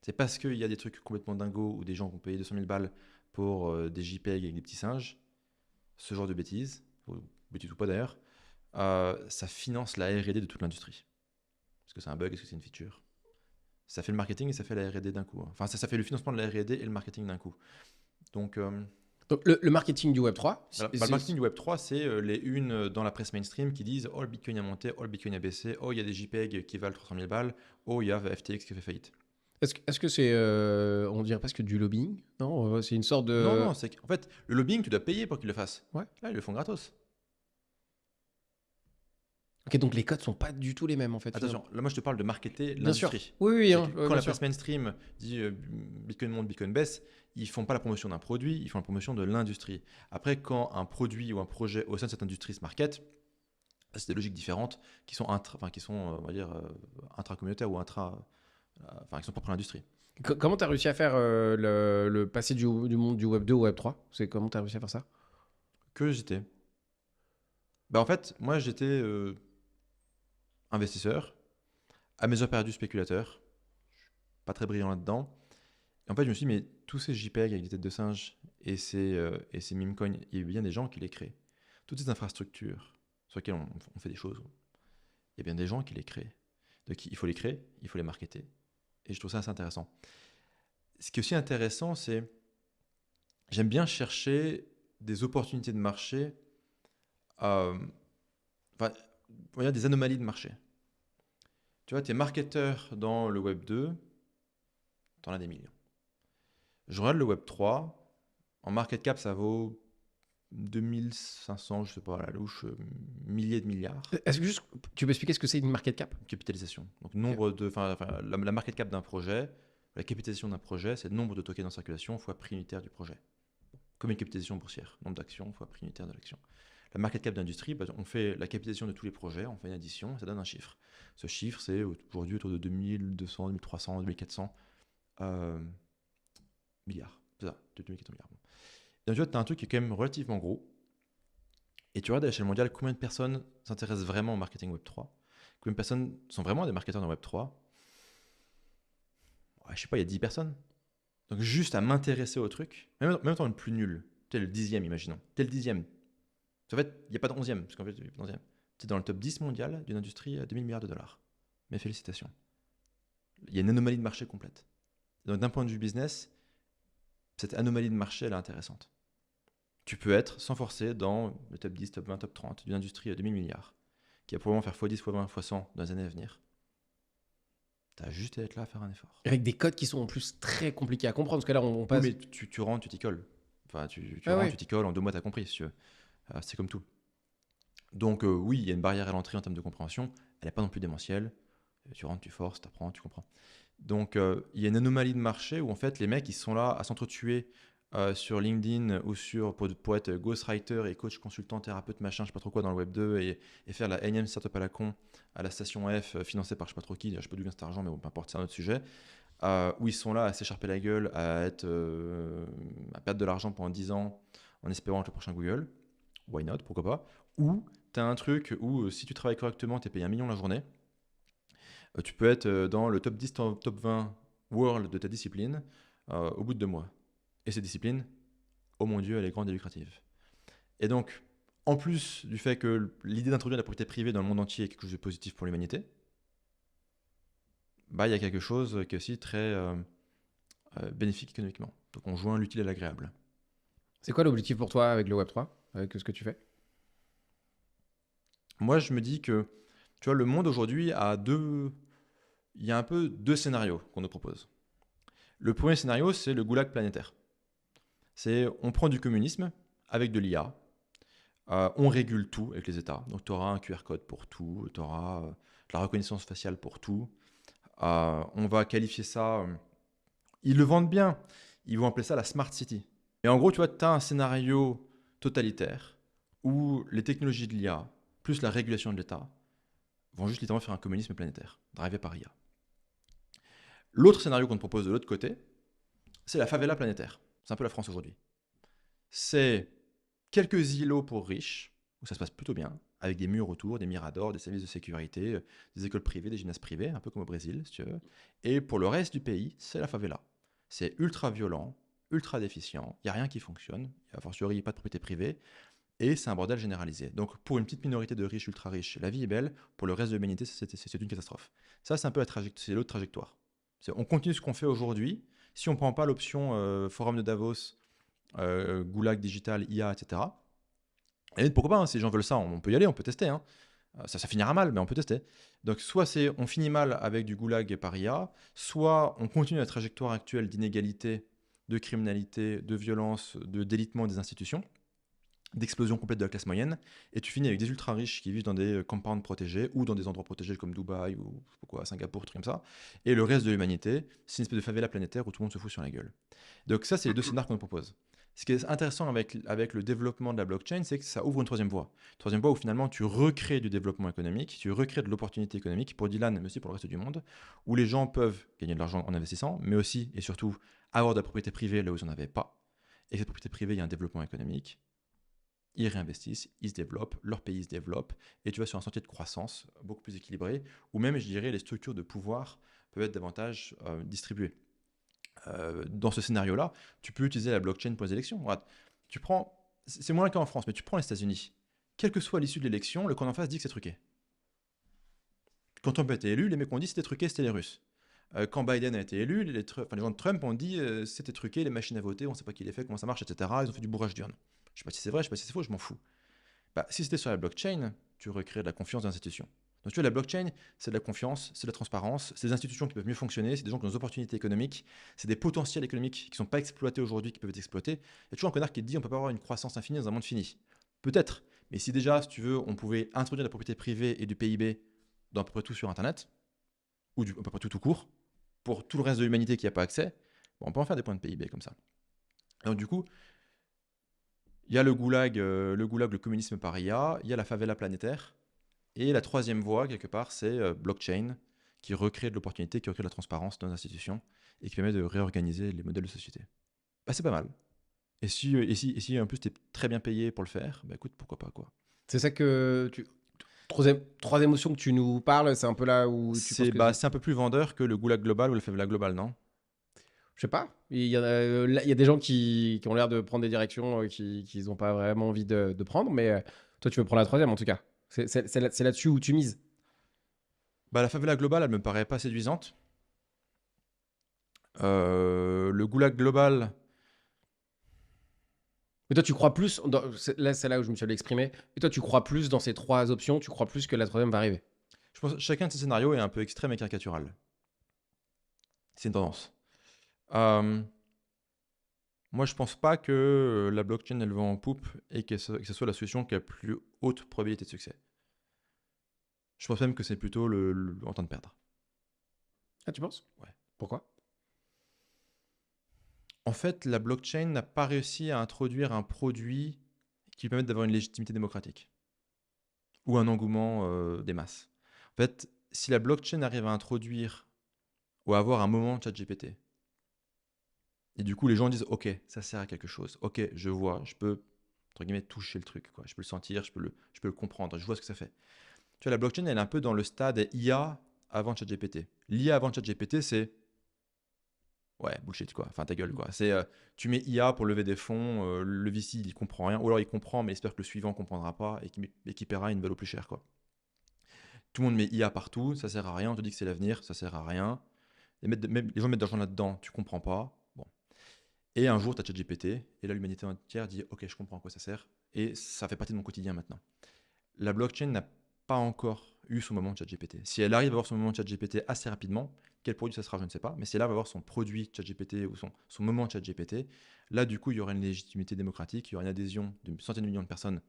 C'est parce qu'il y a des trucs complètement dingos où des gens vont payer 200 000 balles pour des JPEG avec des petits singes, ce genre de bêtises, ou bêtises ou pas d'ailleurs, ça finance la R&D de toute l'industrie. Est-ce que c'est un bug? Est-ce que c'est une feature? Ça fait le marketing et ça fait la R&D d'un coup, hein. Enfin, ça fait le financement de la R&D et le marketing d'un coup. Donc, Donc, le marketing du Web3, le marketing du Web3, c'est les unes dans la presse mainstream qui disent « Oh, le Bitcoin a monté, oh, le Bitcoin a baissé, oh, il y a des JPEG qui valent 300 000 balles, oh, il y a FTX qui fait faillite. » est-ce que c'est, on dirait presque du lobbying? Non, c'est une sorte Non, de... non, c'est qu'en fait, le lobbying, tu dois payer pour qu'ils le fassent. Ouais. Là, ils le font gratos. Ok, donc les codes sont pas du tout les mêmes en fait. Attention, là, moi, je te parle de marketer Bien sûr. l'industrie. Oui, oui, C'est hein, que quand bien la sûr. presse mainstream dit Bitcoin monte, Bitcoin baisse, ils font pas la promotion d'un produit, ils font la promotion de l'industrie. Après, quand un produit ou un projet au sein de cette industrie se market, c'est des logiques différentes qui sont, on va dire, intracommunautaires ou qui sont propres à l'industrie. Comment tu as réussi à faire le passé du monde du Web 2 au Web 3? C'est comment tu as réussi à faire ça? Curiosité. Bah, en fait, moi, j'étais investisseur, à mes heures perdues spéculateur, pas très brillant là-dedans. Et en fait, je me suis dit, mais tous ces JPEG avec des têtes de singe et ces meme coins, il y a bien des gens qui les créent. Toutes ces infrastructures sur lesquelles on fait des choses, il y a bien des gens qui les créent. Donc il faut les créer, il faut les marketer. Et je trouve ça assez intéressant. Ce qui est aussi intéressant, c'est j'aime bien chercher des opportunités de marché, enfin, on va dire des anomalies de marché. Tu vois, tu es marketeur dans le Web 2, tu en as des millions. Je regarde le Web 3, en market cap, ça vaut 2500, je sais pas, à la louche, milliers de milliards. Est-ce que juste, tu peux expliquer ce que c'est une market cap? Capitalisation. Donc, Ok. la market cap d'un projet, la capitalisation d'un projet, c'est le nombre de tokens en circulation fois prix unitaire du projet. Comme une capitalisation boursière, nombre d'actions fois prix unitaire de l'action. La market cap d'industrie, bah, on fait la capitalisation de tous les projets, on fait une addition, ça donne un chiffre. Ce chiffre, c'est aujourd'hui autour de 2200, 2300, 2400 milliards. C'est ça, de 2400 milliards. Et donc, tu vois, tu as un truc qui est quand même relativement gros. Et tu regardes à l'échelle mondiale combien de personnes s'intéressent vraiment au marketing Web3. Combien de personnes sont vraiment des marketeurs dans Web3. Ouais, je sais pas, il y a 10 personnes. Donc juste à m'intéresser au truc, même temps le plus nul, tu es le 10e, imaginons. Tu es le 10e. En fait, il n'y a pas de 11e, parce qu'en fait, il n'y a pas de 11e. Tu es dans le top 10 mondial d'une industrie à 2000 milliards de dollars. Mes félicitations. Il y a une anomalie de marché complète. Donc d'un point de vue business, cette anomalie de marché, elle est intéressante. Tu peux être, sans forcer, dans le top 10, top 20, top 30 d'une industrie à 2000 milliards, qui va probablement faire x10, x20, x100 dans les années à venir. Tu as juste à être là à faire un effort. Avec des codes qui sont en plus très compliqués à comprendre, parce que là, on Oui, passe... mais tu rentres, tu t'y colles. Enfin, tu Ah rentres, ouais. tu t'y colles, en 2 mois, tu as compris, si tu veux. C'est comme tout. Donc, oui, il y a une barrière à l'entrée en termes de compréhension. Elle n'est pas non plus démentielle. Tu rentres, tu forces, tu apprends, tu comprends. Donc, il y a une anomalie de marché où, en fait, les mecs, ils sont là à s'entretuer sur LinkedIn ou pour être ghostwriter et coach, consultant, thérapeute, machin, je sais pas trop quoi dans le Web 2 et faire la énième startup à la con à la station F financée par je sais pas trop qui, je sais pas d'où vient cet argent, mais bon, peu importe, c'est un autre sujet. Où ils sont là à s'écharper la gueule, à perdre de l'argent pendant 10 ans en espérant être le prochain Google. Why not, pourquoi pas. Ou tu as un truc où si tu travailles correctement, tu es payé 1 million la journée. Tu peux être dans le top 10, top 20 world de ta discipline au bout de 2 mois. Et cette discipline, oh mon Dieu, elle est grande et lucrative. Et donc, en plus du fait que l'idée d'introduire la propriété privée dans le monde entier est quelque chose de positif pour l'humanité, bah, il y a quelque chose qui est aussi très bénéfique économiquement. Donc on joint l'utile à l'agréable. C'est quoi l'objectif pour toi avec le Web 3, avec ce que tu fais? Moi, je me dis que, tu vois, le monde aujourd'hui a il y a un peu 2 scénarios qu'on nous propose. Le premier scénario, c'est le goulag planétaire. C'est on prend du communisme avec de l'IA, on régule tout avec les États. Donc tu auras un QR code pour tout, tu auras de la reconnaissance faciale pour tout. On va qualifier ça, ils le vendent bien, ils vont appeler ça la Smart City. Et en gros, tu vois, tu as un scénario totalitaire où les technologies de l'IA plus la régulation de l'État vont juste littéralement faire un communisme planétaire, drivé par IA. L'autre scénario qu'on te propose de l'autre côté, c'est la favela planétaire. C'est un peu la France aujourd'hui. C'est quelques îlots pour riches, où ça se passe plutôt bien, avec des murs autour, des miradors, des services de sécurité, des écoles privées, des gymnases privés, un peu comme au Brésil, si tu veux. Et pour le reste du pays, c'est la favela. C'est ultra violent, ultra déficient, il n'y a rien qui fonctionne, a fortiori pas de propriété privée, et c'est un bordel généralisé. Donc pour une petite minorité de riches, ultra riches, la vie est belle, pour le reste de l'humanité, c'est une catastrophe. Ça, c'est un peu c'est l'autre trajectoire. On continue ce qu'on fait aujourd'hui, si on ne prend pas l'option forum de Davos, goulag digital, IA, etc. Et pourquoi pas, hein, si les gens veulent ça, on peut y aller, on peut tester. Hein. Ça finira mal, mais on peut tester. Donc soit on finit mal avec du goulag par IA, soit on continue la trajectoire actuelle d'inégalité, de criminalité, de violence, de délitement des institutions, d'explosion complète de la classe moyenne, et tu finis avec des ultra riches qui vivent dans des compounds protégés ou dans des endroits protégés comme Dubaï ou quoi, Singapour, trucs comme ça, et le reste de l'humanité, c'est une espèce de favela planétaire où tout le monde se fout sur la gueule. Donc ça, c'est les deux scénarios qu'on nous propose. Ce qui est intéressant avec le développement de la blockchain, c'est que ça ouvre une troisième voie. Troisième voie où finalement tu recrées du développement économique, tu recrées de l'opportunité économique pour Dylan, mais aussi pour le reste du monde, où les gens peuvent gagner de l'argent en investissant, mais aussi et surtout avoir de la propriété privée là où ils n'en avaient pas. Et cette propriété privée, il y a un développement économique. Ils réinvestissent, ils se développent, leur pays se développe, et tu vas sur un sentier de croissance beaucoup plus équilibré, où même, je dirais, les structures de pouvoir peuvent être davantage distribuées. Dans ce scénario-là, tu peux utiliser la blockchain pour les élections. Regarde, c'est moins le cas en France, mais tu prends les États-Unis. Quelle que soit l'issue de l'élection, le camp en face dit que c'est truqué. Quand Trump a été élu, les mecs ont dit que c'était truqué, c'était les Russes. Quand Biden a été élu, les gens de Trump ont dit c'était truqué, les machines à voter, on ne sait pas qui les fait, comment ça marche, etc. Ils ont fait du bourrage d'urne. Je ne sais pas si c'est vrai, je ne sais pas si c'est faux, je m'en fous. Bah, si c'était sur la blockchain, tu recrées de la confiance dans les institutions. Donc tu vois, la blockchain, c'est de la confiance, c'est de la transparence, c'est des institutions qui peuvent mieux fonctionner, c'est des gens qui ont des opportunités économiques, c'est des potentiels économiques qui ne sont pas exploités aujourd'hui, qui peuvent être exploités. Il y a toujours un connard qui te dit on ne peut pas avoir une croissance infinie dans un monde fini. Peut-être, mais si déjà, si tu veux, on pouvait introduire la propriété privée et du PIB dans à peu près tout sur Internet, ou à peu près tout court, pour tout le reste de l'humanité qui n'a pas accès, bon, on peut en faire des points de PIB comme ça. Et donc du coup, il y a le goulag, le communisme par IA, il y a la favela planétaire, et la troisième voie, quelque part, c'est blockchain, qui recrée de l'opportunité, qui recrée de la transparence dans les institutions, et qui permet de réorganiser les modèles de société. Bah, c'est pas mal. Et si en plus tu es très bien payé pour le faire, bah écoute, pourquoi pas quoi. C'est ça que tu. Trois émotions que tu nous parles, c'est un peu là où tu penses que c'est. C'est un peu plus vendeur que le goulag global ou la favela globale, non? Je sais pas. Il y, il y a des gens qui ont l'air de prendre des directions qu'ils n'ont pas vraiment envie de prendre, mais toi, tu veux prendre la troisième en tout cas. C'est là-dessus où tu mises. Bah, la favela globale, elle me paraît pas séduisante. Le goulag global, Mais toi, tu crois plus. Là, c'est là où je me suis exprimé. Et toi, tu crois plus dans ces trois options, tu crois plus que la troisième va arriver. je pense que chacun de ces scénarios est un peu extrême et caricatural. C'est une tendance. Euh, Moi, je pense pas que la blockchain elle va en poupe et que ce soit la solution qui a la plus haute probabilité de succès. Je pense même que c'est plutôt en train de perdre. Ah, tu penses? Ouais. Pourquoi? En fait, la blockchain n'a pas réussi à introduire un produit qui permette d'avoir une légitimité démocratique ou un engouement des masses. En fait, si la blockchain arrive à introduire ou à avoir un moment ChatGPT, et du coup les gens disent ok, ça sert à quelque chose, ok, je vois, je peux entre guillemets toucher le truc, quoi. Je peux le sentir, je peux le comprendre, je vois ce que ça fait. Tu vois, la blockchain, elle est un peu dans le stade IA avant ChatGPT. L'IA avant ChatGPT, c'est ouais, bullshit quoi. Enfin, ta gueule quoi. C'est tu mets IA pour lever des fonds, le VC il comprend rien, ou alors il comprend mais il espère que le suivant comprendra pas et qu'il paiera une valeur plus chère quoi. Tout le monde met IA partout, ça sert à rien. On te dit que c'est l'avenir, ça sert à rien. Même les gens mettent de l'argent là-dedans, tu comprends pas. Bon. Et un jour, tu as ChatGPT, et là l'humanité entière dit ok, je comprends à quoi ça sert, et ça fait partie de mon quotidien maintenant. La blockchain n'a pas encore eu son moment de ChatGPT. Si elle arrive à avoir son moment de ChatGPT assez rapidement, quel produit ça sera, je ne sais pas, mais si elle arrive à avoir son produit ChatGPT ou son moment de ChatGPT, là, du coup, il y aura une légitimité démocratique, il y aura une adhésion d'une centaine de millions de personnes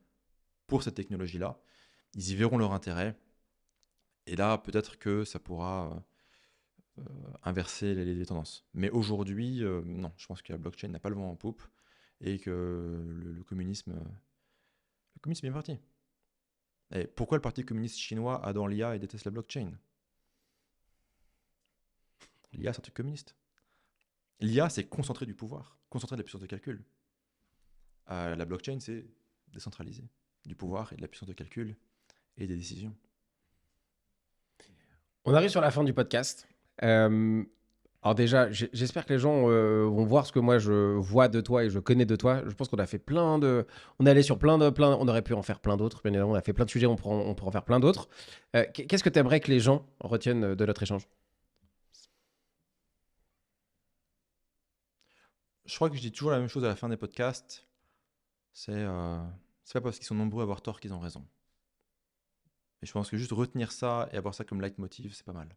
pour cette technologie-là. Ils y verront leur intérêt, et là, peut-être que ça pourra inverser les tendances. Mais aujourd'hui, non, je pense que la blockchain n'a pas le vent en poupe, et que le communisme est parti. Et pourquoi le Parti communiste chinois adore l'IA et déteste la blockchain? L'IA, c'est un truc communiste. L'IA, c'est concentrer du pouvoir, concentrer de la puissance de calcul. La blockchain, c'est décentraliser du pouvoir et de la puissance de calcul. et des décisions. On arrive sur la fin du podcast. Alors déjà, j'espère que les gens vont voir ce que moi je vois de toi et je connais de toi. Je pense qu'on a fait plein de, on est allé sur on aurait pu en faire plein d'autres. Bien évidemment, on a fait plein de sujets, on pourra en faire plein d'autres. Qu'est-ce que tu aimerais que les gens retiennent de notre échange? Je crois que je dis toujours la même chose à la fin des podcasts. C'est pas parce qu'ils sont nombreux à avoir tort qu'ils ont raison. Et je pense que juste retenir ça et avoir ça comme leitmotiv, c'est pas mal.